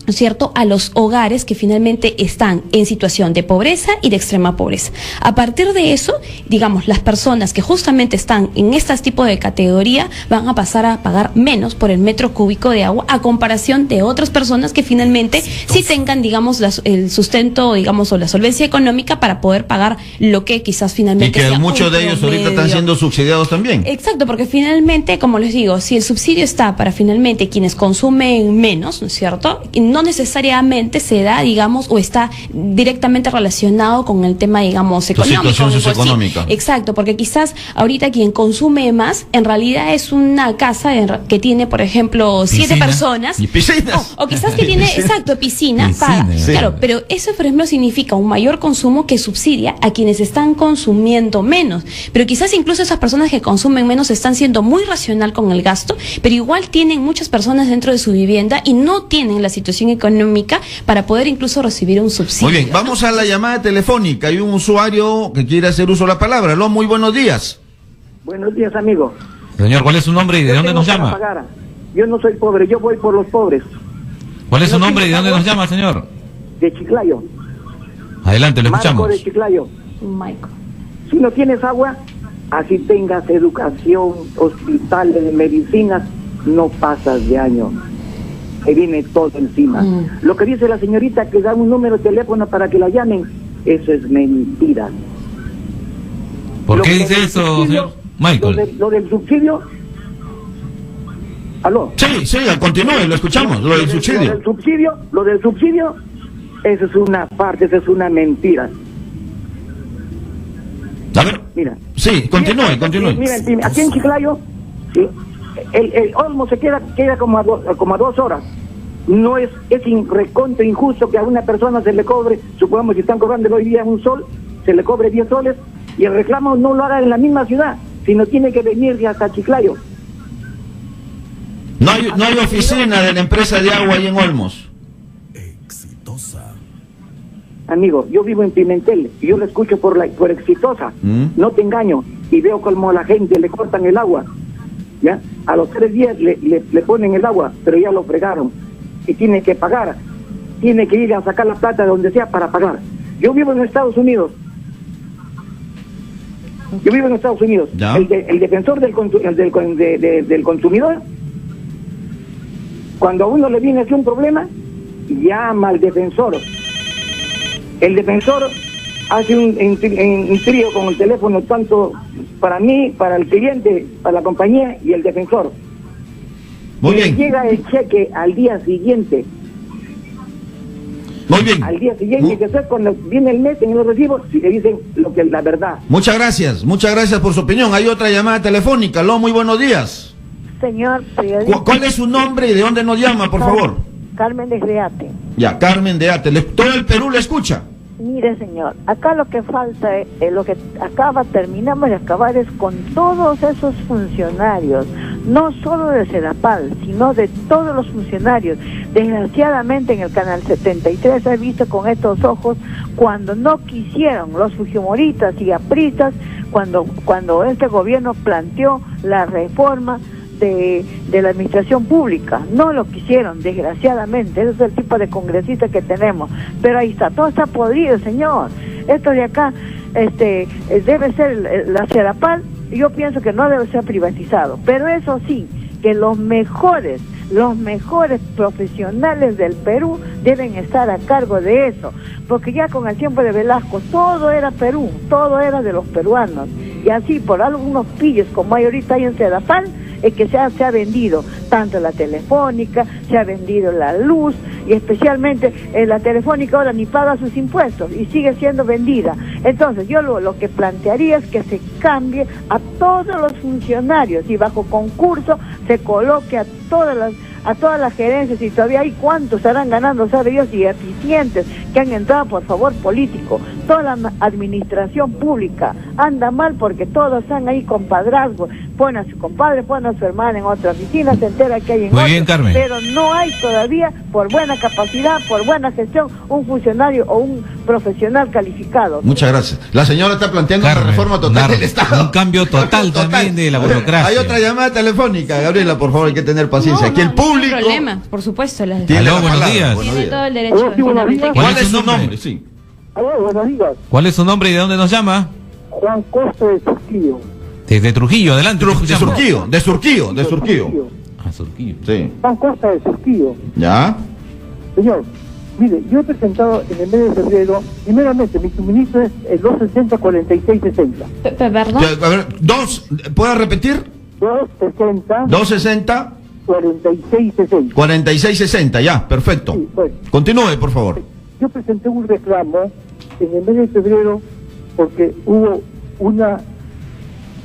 ¿no es cierto?, a los hogares que finalmente están en situación de pobreza y de extrema pobreza. A partir de eso, digamos, las personas que justamente están en este tipo de categoría van a pasar a pagar menos por el metro cúbico de agua a comparación de otras personas que finalmente sí tengan, digamos, el sustento, digamos, o la solvencia económica para poder pagar lo que quizás finalmente y que muchos de ellos ahorita están siendo subsidiados también. Exacto, porque finalmente, como les digo, si el subsidio está para finalmente quienes consumen menos, ¿no es cierto?, no necesariamente se da, digamos, o está directamente relacionado con el tema, digamos, económico. Situación socioeconómica. Exacto, porque quizás ahorita quien consume más, en realidad es una casa que tiene, por ejemplo, 7 personas. Y piscinas. O quizás que tiene, exacto, piscina, paga. Sí. Claro, pero eso, por ejemplo, significa un mayor consumo que subsidia a quienes están consumiendo menos. Pero quizás incluso esas personas que consumen menos están siendo muy racional con el gasto, pero igual tienen muchas personas dentro de su vivienda y no tienen la situación económica para poder incluso recibir un subsidio. Muy bien, vamos a la llamada telefónica. Hay un usuario que quiere hacer uso de la palabra. Aló, muy buenos días. Buenos días, amigo. Señor, ¿cuál es su nombre y de dónde nos llama? Yo no soy pobre, yo voy por los pobres. ¿Cuál es su nombre y de dónde nos llama, señor? De Chiclayo. Adelante, lo escuchamos. Marco de Chiclayo. Michael. Si no tienes agua, así tengas educación, hospitales, medicinas, no pasas de año. Se viene todo encima. Lo que dice la señorita que da un número de teléfono para que la llamen, eso es mentira. ¿Por qué dice eso, señor Michael? Lo del subsidio. ¿Aló? Sí, continúe, lo escuchamos. Lo del subsidio. Lo del subsidio, eso es una parte, eso es una mentira. A ver. Mira. Sí, continúe. Mira, aquí en Chiclayo, sí, el Olmo se queda como a 2 horas. No es recontra injusto que a una persona se le cobre, supongamos que están cobrando hoy día un sol, se le cobre 10 soles y el reclamo no lo haga en la misma ciudad, sino tiene que venir hasta Chiclayo. No hay oficina de la empresa de agua ahí en Olmos. Exitosa. Amigo, yo vivo en Pimentel y yo lo escucho por Exitosa. No te engaño, y veo como a la gente le cortan el agua. ¿Ya? A los 3 días le ponen el agua, pero ya lo fregaron y tiene que pagar, tiene que ir a sacar la plata de donde sea para pagar. Yo vivo en Estados Unidos. ¿Ya? El defensor del consumidor, cuando a uno le viene así un problema, llama al defensor. El defensor hace un trío con el teléfono, tanto para mí, para el cliente, para la compañía y el defensor. Muy bien. Llega el cheque al día siguiente. Muy bien. Al día siguiente, que es cuando viene el mes en los recibos, y le dicen lo que es la verdad. Muchas gracias por su opinión. Hay otra llamada telefónica. Aló, muy buenos días. Señor, ¿Cuál es su nombre y de dónde nos llama, por favor? Carmen de Reate. Ya, Carmen de Ate, todo el Perú le escucha. Mire, señor, acá lo que falta, lo que terminamos de acabar es con todos esos funcionarios, no solo de Sedapal, sino de todos los funcionarios. Desgraciadamente en el Canal 73 he visto con estos ojos cuando no quisieron los fujimoristas y apristas, cuando este gobierno planteó la reforma de la administración pública. No lo quisieron, desgraciadamente. Ese es el tipo de congresista que tenemos. Pero ahí está, todo está podrido, señor. Esto de acá debe ser la Sedapal. Yo pienso que no debe ser privatizado. Pero eso sí, que los mejores profesionales del Perú deben estar a cargo de eso. Porque ya con el tiempo de Velasco, todo era Perú, todo era de los peruanos. Y así, por algunos pillos como hay ahorita ahí en Sedapal, es que se ha vendido tanto la telefónica, se ha vendido la luz, y especialmente la telefónica ahora ni paga sus impuestos y sigue siendo vendida. Entonces yo lo que plantearía es que se cambie a todos los funcionarios y bajo concurso se coloque a todas las gerencias, y todavía hay cuántos estarán ganando, sabe Dios, y eficientes que han entrado por favor político. Toda la administración pública anda mal porque todos están ahí con padrazgo, ponen a su compadre, ponen a su hermana en otra oficina, se entera que hay en Muy otra, bien, Carmen. pero no hay todavía, por buena capacidad, por buena gestión, un funcionario o un profesional calificado. Muchas gracias. La señora está planteando Carmen, una reforma total del Estado. Un cambio total también de la burocracia. Hay otra llamada telefónica, Gabriela, por favor, hay que tener paciencia. Aquí el público... No hay problema, por supuesto. tiene Aló, la buenos palabra. días. Buenos Tiene días. todo el derecho. Sí, buenos días. ¿Cuál es su nombre? Sí. Buenos días. ¿Cuál es su nombre y de dónde nos llama? Juan Costa de Surquillo. Desde Trujillo, adelante. te De escuchamos. Surquillo. Ah, Surquillo. Sí. Juan Costa de Surquillo. ¿Ya? Señor, mire, yo he presentado en el mes de febrero, primeramente, mi suministro es el 260-4660. ¿Perdón? A ver, ¿puedo repetir? 260 260 4660. 4660, ya, perfecto. Sí, bueno. Continúe, por favor. Yo presenté un reclamo en el mes de febrero porque hubo una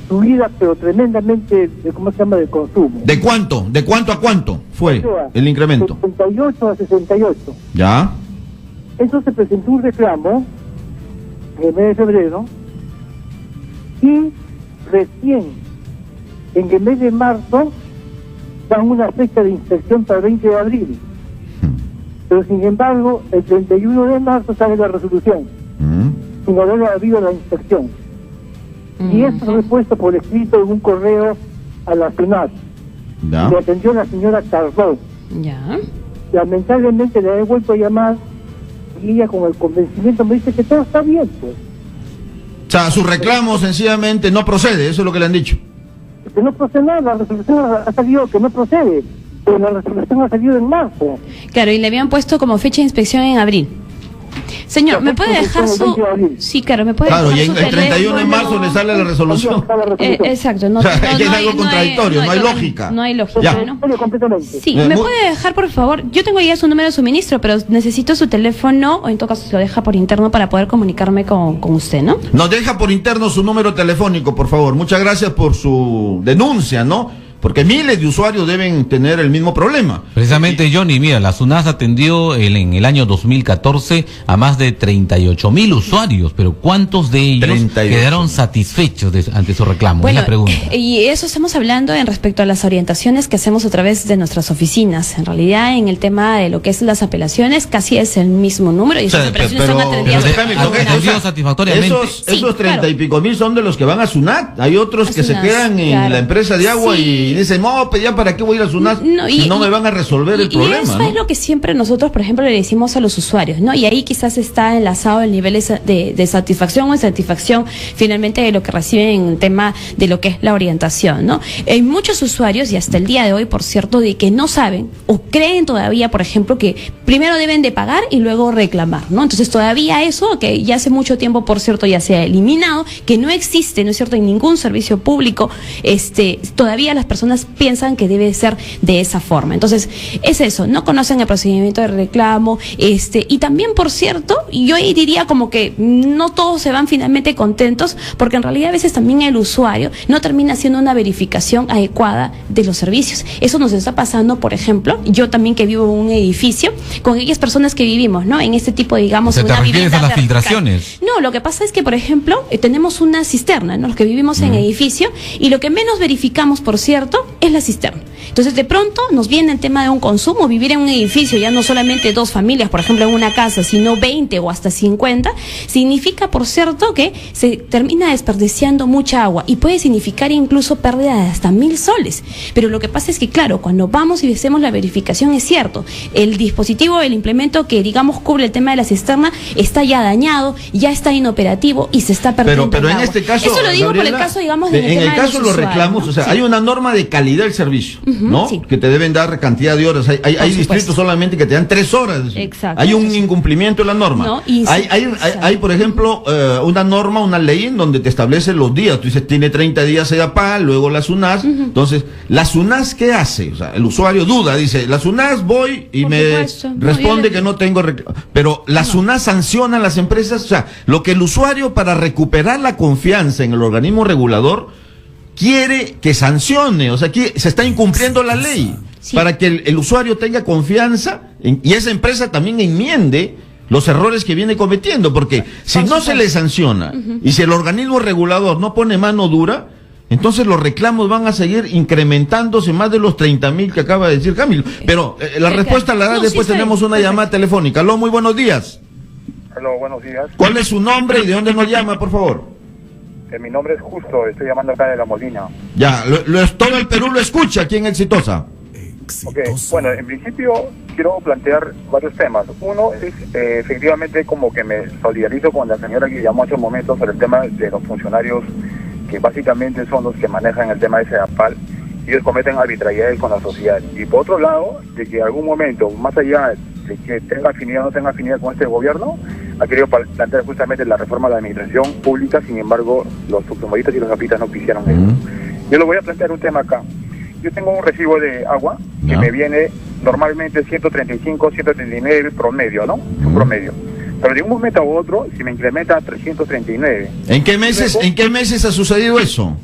subida, pero tremendamente, ¿cómo se llama?, de consumo. ¿De cuánto? ¿De cuánto a cuánto fue el incremento? 68 a 68. ¿Ya? Entonces presenté un reclamo en el mes de febrero y recién en el mes de marzo dan una fecha de inspección para el 20 de abril. Pero sin embargo, el 31 de marzo sale la resolución, sin haber habido la inspección. Y esto fue puesto por escrito en un correo a la SUNAT. ¿Ya? Le atendió la señora Carrón. Ya. Lamentablemente le he vuelto a llamar y ella con el convencimiento me dice que todo está bien, pues. O sea, su reclamo sencillamente no procede, eso es lo que le han dicho. Que no procede nada, la resolución ha salido que no procede, pero la resolución ha salido en marzo. Claro, y le habían puesto como fecha de inspección en abril. Señor, ¿me puede dejar su...? Sí, claro, ¿me puede Claro, dejar y su el 31 de teléfono? marzo le sale la resolución. Exacto, no, O sea, no, es no algo contradictorio, no hay lógica. No hay lógica, Ya. ¿no? Completamente. Sí, ¿me puede dejar, por favor? Yo tengo ya su número de suministro, pero necesito su teléfono, o en todo caso se lo deja por interno para poder comunicarme con usted, ¿no? Nos deja por interno su número telefónico, por favor. Muchas gracias por su denuncia, ¿no? Porque miles de usuarios deben tener el mismo problema. Precisamente, Johnny, mira, la SUNAS atendió en el año 2014 a más de 38.000 usuarios, pero ¿cuántos de ellos 38. quedaron satisfechos ante su reclamo? Es la pregunta. Y eso estamos hablando en respecto a las orientaciones que hacemos a través de nuestras oficinas. En realidad, en el tema de lo que es las apelaciones, casi es el mismo número y O sea, esas apelaciones pero- son atendidas. pero déjame con esto, atendido o sea, satisfactoriamente. Esos Sí, 30 claro. y pico mil son de los que van a SUNAT. Hay otros A que se SUNAT, quedan en claro. la empresa de agua Sí. y dicen, no, pues ya para qué voy a ir a SUNAT si no me van a resolver el problema. Y eso ¿no? es lo que siempre nosotros, por ejemplo, le decimos a los usuarios, ¿no? Y ahí quizás está enlazado el nivel de satisfacción o insatisfacción finalmente de lo que reciben en el tema de lo que es la orientación, ¿no? Hay muchos usuarios, y hasta el día de hoy, por cierto, de que no saben o creen todavía, por ejemplo, que primero deben de pagar y luego reclamar, ¿no? Entonces todavía eso, que ya hace mucho tiempo, por cierto, ya se ha eliminado, que no existe, ¿no es cierto?, en ningún servicio público, todavía las personas personas piensan que debe ser de esa forma. Entonces, es eso, no conocen el procedimiento de reclamo, y también, por cierto, yo ahí diría como que no todos se van finalmente contentos, porque en realidad a veces también el usuario no termina haciendo una verificación adecuada de los servicios. Eso nos está pasando, por ejemplo, yo también que vivo en un edificio, con aquellas personas que vivimos, ¿no? En este tipo, digamos, ¿te refieres vivienda a las vertical. filtraciones? No, lo que pasa es que, por ejemplo, tenemos una cisterna, ¿no? Los que vivimos en edificio, y lo que menos verificamos, por cierto, es la cisterna. Entonces, de pronto nos viene el tema de un consumo, vivir en un edificio, ya no solamente 2 familias, por ejemplo, en una casa, sino 20 o hasta 50, significa, por cierto, que se termina desperdiciando mucha agua y puede significar incluso pérdida de hasta 1.000 soles. Pero lo que pasa es que, claro, cuando vamos y hacemos la verificación, es cierto, el dispositivo, el implemento que, digamos, cubre el tema de la cisterna, está ya dañado, ya está inoperativo y se está perdiendo Pero en agua. este caso, eso lo digo Gabriela, por el caso, digamos, en el tema de caso de los usuarios, reclamos, ¿no? o sea, Sí. hay una norma de calidad del servicio, ¿no? Sí. Que te deben dar cantidad de horas. Hay supuesto. distritos solamente que te dan 3 horas. Exacto. Hay un incumplimiento de la norma. No, y hay, por ejemplo, una norma, una ley en donde te establece los días. Tú dices, tiene 30 días EDAPAL, luego la SUNAS. Entonces, la SUNAS, ¿qué hace? O sea, el usuario duda, dice, la SUNAS voy y Por me supuesto. No, responde yo que no tengo pero la SUNAS sanciona a las empresas. O sea, lo que el usuario, para recuperar la confianza en el organismo regulador, quiere que sancione, o sea, que se está incumpliendo la ley, Sí. para que el usuario tenga confianza y esa empresa también enmiende los errores que viene cometiendo, porque si no se le sanciona y si el organismo regulador no pone mano dura, entonces los reclamos van a seguir incrementándose más de los 30.000 que acaba de decir Camilo. Pero la respuesta la da No, después. sí, Tenemos una perfecto. llamada telefónica. Aló, muy buenos días. Hola, buenos días. ¿Cuál es su nombre y de dónde nos llama, por favor? Mi nombre es Justo, estoy llamando acá de La Molina. Ya, todo el Perú lo escucha aquí en Exitosa. Ok, bueno, en principio quiero plantear varios temas. Uno es, efectivamente, como que me solidarizo con la señora que llamó hace un momento sobre el tema de los funcionarios que básicamente son los que manejan el tema de SEDAPAL. Ellos cometen arbitrariedades con la sociedad. Y por otro lado, de que en algún momento, más allá de que tenga afinidad o no tenga afinidad con este gobierno, ha querido plantear justamente la reforma de la administración pública. Sin embargo, los subfumoristas y los apitas no quisieron eso. Yo le voy a plantear un tema acá. Yo tengo un recibo de agua que me viene normalmente 135, 139 promedio, ¿no? Un promedio. Pero de un momento a otro se me incrementa a 339. ¿En qué meses ha sucedido eso?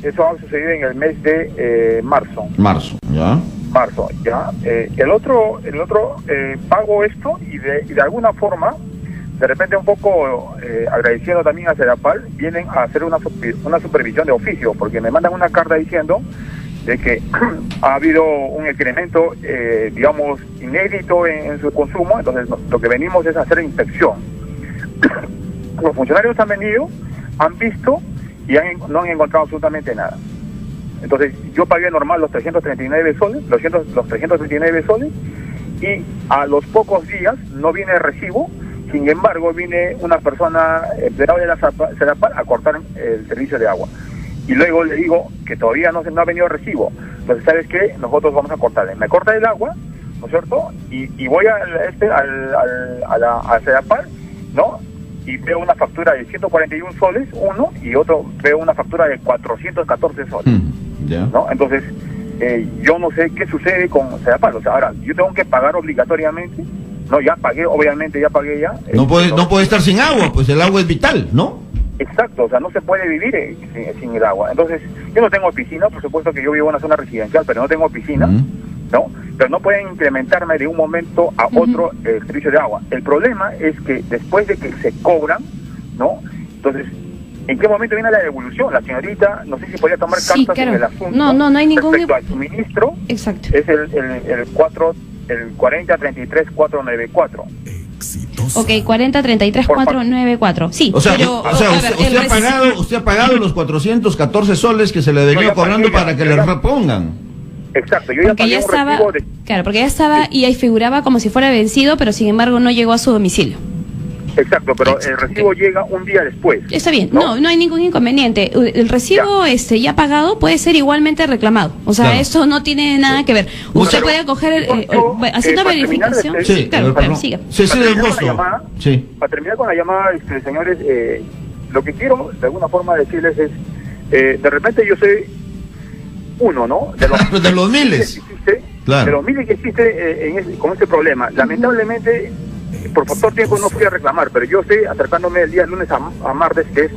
Eso ha sucedido en el mes de marzo. Marzo, ya. Marzo, ya. El otro pago esto y de alguna forma, de repente un poco agradeciendo también a SEDAPAL, vienen a hacer una supervisión de oficio, porque me mandan una carta diciendo de que ha habido un incremento, digamos, inédito en su consumo. Entonces lo que venimos es hacer inspección. Los funcionarios han venido, han visto y no han encontrado absolutamente nada. Entonces yo pagué normal los 339 soles, los 339 soles, y a los pocos días no viene el recibo. Sin embargo, viene una persona empleada de la SEDAPAL a cortar el servicio de agua. Y luego le digo que todavía no ha venido el recibo. Entonces, ¿sabes qué? Nosotros vamos a cortarle. Me corta el agua, ¿no es cierto? Y voy a SEDAPAL, ¿no? Y veo una factura de 141 soles, uno, y otro veo una factura de 414 soles. ¿No? Entonces, yo no sé qué sucede con SEDAPAL. O sea, ahora, yo tengo que pagar obligatoriamente. No, ya pagué, obviamente ya pagué ya. No puede estar sin agua, pues el agua es vital, ¿no? Exacto, o sea, no se puede vivir sin el agua. Entonces, yo no tengo piscina, por supuesto que yo vivo en una zona residencial, pero no tengo piscina, ¿no? Pero no pueden incrementarme de un momento a otro el servicio de agua. El problema es que después de que se cobran, ¿no? Entonces, ¿en qué momento viene la devolución? La señorita, no sé si podría tomar cartas en el asunto. No hay ningún... Respecto al suministro, exacto. Es el 4033-494. Ok, 4033-494. Sí, o sea, pero, usted ha pagado los 414 soles que se le venía cobrando para que le repongan. Exacto, yo ya pagué un recibo de... Claro, porque ya estaba y ahí figuraba como si fuera vencido, pero sin embargo no llegó a su domicilio. Exacto, pero el recibo llega un día después. Está bien, no hay ningún inconveniente. El recibo ya pagado puede ser igualmente reclamado. O sea, claro. Eso no tiene nada que ver. Usted puede coger haciendo verificación. Sí, claro, siga. Para terminar con la llamada, señores, lo que quiero de alguna forma decirles es, de repente yo sé uno, ¿no? De los miles. Claro. De los miles que existe con este problema. Lamentablemente, por factor tiempo no fui a reclamar, pero yo estoy acercándome el día lunes a martes, que es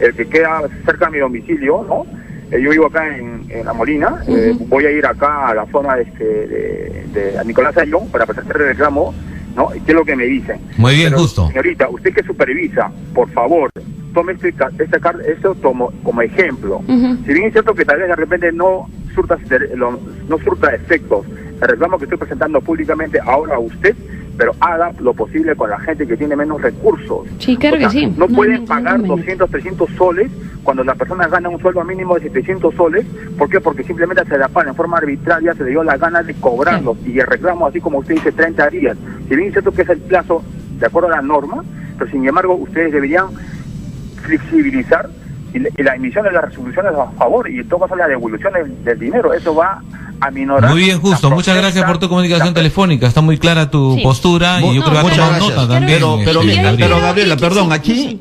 el que queda cerca de mi domicilio, ¿no? Yo vivo acá en La Molina, voy a ir acá a la zona de Nicolás Ayllón para presentar el reclamo, ¿no? ¿Qué es lo que me dicen? Muy bien, justo. Señorita, usted que supervisa, por favor, tome esto como ejemplo. Si bien es cierto que tal vez de repente no surta efectos el reclamo que estoy presentando públicamente ahora a usted, pero haga lo posible con la gente que tiene menos recursos. Sí, claro que sí. No pueden pagar 200, 300 soles cuando las personas ganan un sueldo mínimo de 700 soles. ¿Por qué? Porque simplemente se SEDAPAL en forma arbitraria se le dio la gana de cobrarlos. Sí. Y el reclamo, así como usted dice, 30 días. Si bien es cierto que es el plazo de acuerdo a la norma, pero sin embargo ustedes deberían flexibilizar y la emisión de las resoluciones a favor y en todo caso la devolución del dinero. Eso va a minorar. Muy bien, justo. Muchas gracias por tu comunicación telefónica. Está muy clara tu postura y yo creo que va a tomar nota también. Pero Gabriela, perdón, aquí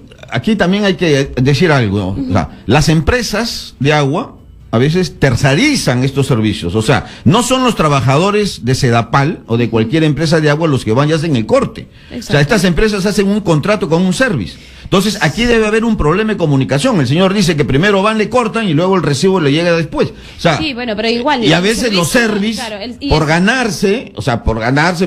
también hay que decir algo. O sea, las empresas de agua a veces tercerizan estos servicios. O sea, no son los trabajadores de SEDAPAL o de cualquier empresa de agua los que van y hacen el corte. Exacto. O sea, estas empresas hacen un contrato con un service. Entonces, aquí debe haber un problema de comunicación. El señor dice que primero van, le cortan y luego el recibo le llega después. O sea, sí, bueno, pero igual. Y a veces los service, por ganarse,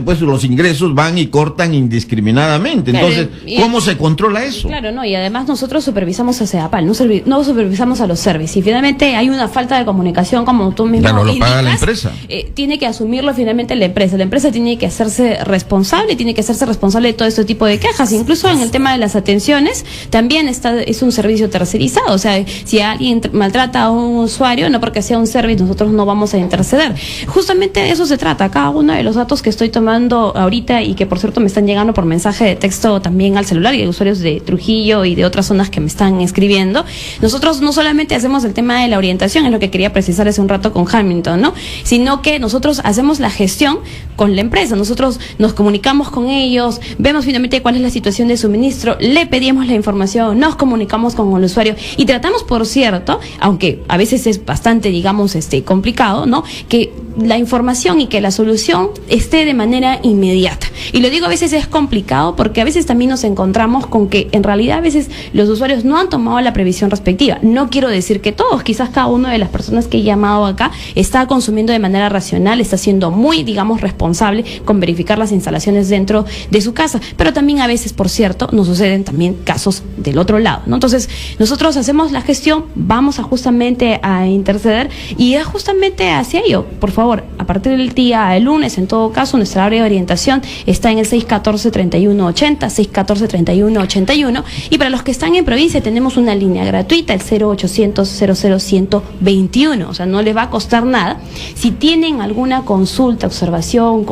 pues los ingresos van y cortan indiscriminadamente. Claro, entonces, ¿cómo se controla eso? Claro, no, y además nosotros supervisamos a SEDAPAL, no supervisamos a los service. Y finalmente hay una falta de comunicación, como tú mismo no lo paga la empresa. Tiene que asumirlo finalmente la empresa. La empresa tiene que hacerse responsable de todo este tipo de quejas. Incluso en el tema de las atenciones, también es un servicio tercerizado. O sea, si alguien maltrata a un usuario, no porque sea un servicio, nosotros no vamos a interceder. Justamente de eso se trata. Cada uno de los datos que estoy tomando ahorita y que por cierto me están llegando por mensaje de texto también al celular, y hay usuarios de Trujillo y de otras zonas que me están escribiendo. Nosotros no solamente hacemos el tema de la orientación, es lo que quería precisar hace un rato con Hamilton, ¿no? Sino que nosotros hacemos la gestión con la empresa. Nosotros nos comunicamos con ellos, vemos finalmente cuál es la situación de suministro, le pedimos la información, nos comunicamos con el usuario y tratamos, por cierto, aunque a veces es bastante, digamos, complicado, ¿no? Que la información y que la solución esté de manera inmediata. Y lo digo, a veces es complicado porque a veces también nos encontramos con que en realidad a veces los usuarios no han tomado la previsión respectiva. No quiero decir que todos, quizás cada una de las personas que he llamado acá está consumiendo de manera racional, está siendo muy, digamos, responsable con verificar las instalaciones dentro de su casa, pero también a veces, por cierto, nos suceden también casos del otro lado, ¿no? Entonces, nosotros hacemos la gestión, vamos justamente a interceder y es justamente hacia ello. Por favor, a partir del día el lunes, en todo caso, nuestra área de orientación está en el 614-3180, 614-3181, y para los que están en provincia tenemos una línea gratuita, el 0800-00-121, o sea, no les va a costar nada. Si tienen alguna consulta, observación,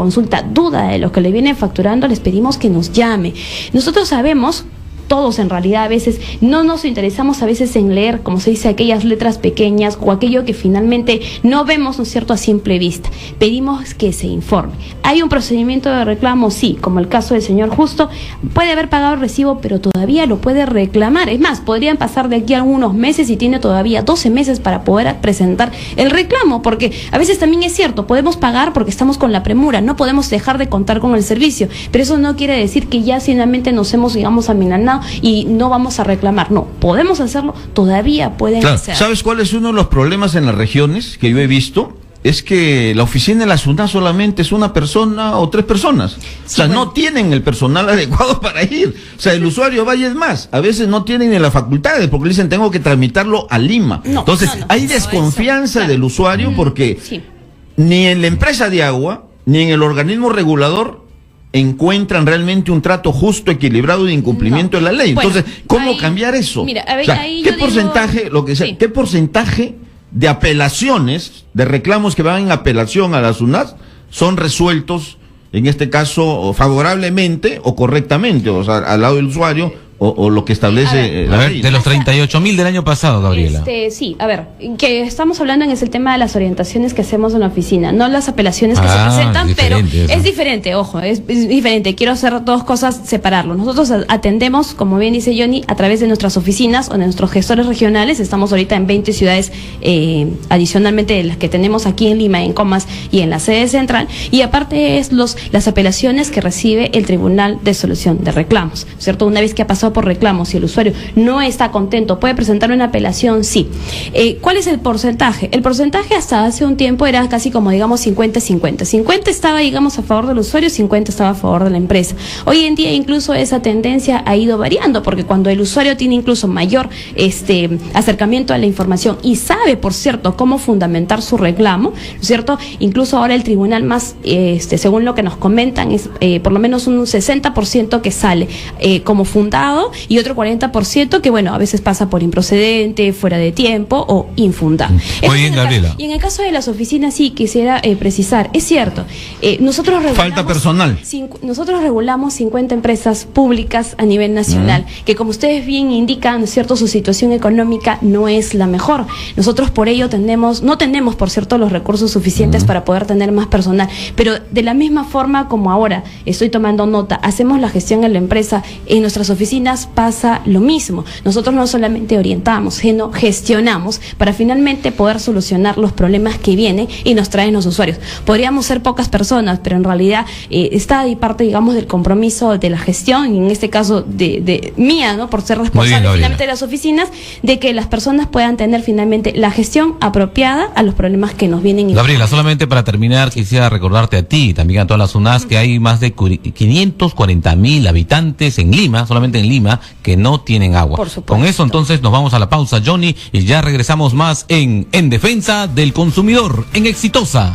duda de lo que le vienen facturando, les pedimos que nos llame. Nosotros sabemos, todos en realidad a veces no nos interesamos a veces en leer, como se dice, aquellas letras pequeñas o aquello que finalmente no vemos, ¿no es cierto?, a simple vista. Pedimos que se informe. ¿Hay un procedimiento de reclamo? Sí, como el caso del señor Justo, puede haber pagado el recibo, pero todavía lo puede reclamar. Es más, podrían pasar de aquí a algunos meses y tiene todavía 12 meses para poder presentar el reclamo, porque a veces también es cierto, podemos pagar porque estamos con la premura, no podemos dejar de contar con el servicio, pero eso no quiere decir que ya finalmente nos hemos, digamos, amilanado y no vamos a reclamar. No, podemos hacerlo, todavía pueden hacerlo. ¿Sabes cuál es uno de los problemas en las regiones que yo he visto? Es que la oficina de la SUNAT solamente es una persona o 3 personas. No tienen el personal adecuado para ir. O sea, el usuario va y es más. A veces no tienen ni las facultades porque le dicen tengo que tramitarlo a Lima. Entonces, hay desconfianza del usuario porque ni en la empresa de agua, ni en el organismo regulador encuentran realmente un trato justo, equilibrado de incumplimiento de la ley. Entonces, ¿cómo cambiar eso? Mira, ¿qué porcentaje, qué porcentaje de apelaciones, de reclamos que van en apelación a la SUNAT son resueltos, en este caso, favorablemente o correctamente, o sea, al lado del usuario, o lo que establece la ley. De los 38.000 del año pasado, Gabriela. Sí, a ver, que estamos hablando es el tema de las orientaciones que hacemos en la oficina, no las apelaciones que se presentan, pero es diferente, ojo, es diferente. Quiero hacer dos cosas, separarlo. Nosotros atendemos, como bien dice Johnny, a través de nuestras oficinas o de nuestros gestores regionales. Estamos ahorita en 20 ciudades, adicionalmente de las que tenemos aquí en Lima, en Comas y en la sede central. Y aparte es las apelaciones que recibe el Tribunal de Solución de Reclamos, ¿cierto? Una vez que ha pasado por reclamos y el usuario no está contento, puede presentar una apelación, sí. ¿Cuál es el porcentaje? El porcentaje hasta hace un tiempo era casi como, digamos, 50-50. 50 estaba, digamos, a favor del usuario, 50 estaba a favor de la empresa. Hoy en día incluso esa tendencia ha ido variando, porque cuando el usuario tiene incluso mayor acercamiento a la información y sabe, por cierto, cómo fundamentar su reclamo, ¿no es cierto? Incluso ahora el tribunal más, según lo que nos comentan, es por lo menos un 60% que sale como fundado, y otro 40% que, bueno, a veces pasa por improcedente, fuera de tiempo o infundado. Muy bien, Gabriela. Y en el caso de las oficinas, sí, quisiera precisar, es cierto, nosotros regulamos... Falta personal. Nosotros regulamos 50 empresas públicas a nivel nacional, que como ustedes bien indican, ¿cierto?, su situación económica no es la mejor. Nosotros por ello no tenemos, por cierto, los recursos suficientes para poder tener más personal, pero de la misma forma como ahora estoy tomando nota, hacemos la gestión en la empresa, en nuestras oficinas pasa lo mismo. Nosotros no solamente orientamos, sino gestionamos para finalmente poder solucionar los problemas que vienen y nos traen los usuarios. Podríamos ser pocas personas, pero en realidad está ahí parte, digamos, del compromiso de la gestión, y en este caso de mía, ¿no?, por ser responsable finalmente de las oficinas, de que las personas puedan tener finalmente la gestión apropiada a los problemas que nos vienen. Gabriela, solamente para terminar, quisiera recordarte a ti y también a todas las UNAS que hay más de 540.000 habitantes en Lima, solamente en Lima, que no tienen agua. Por supuesto. Con eso entonces nos vamos a la pausa, Johnny, y ya regresamos más en Defensa del Consumidor, en Exitosa.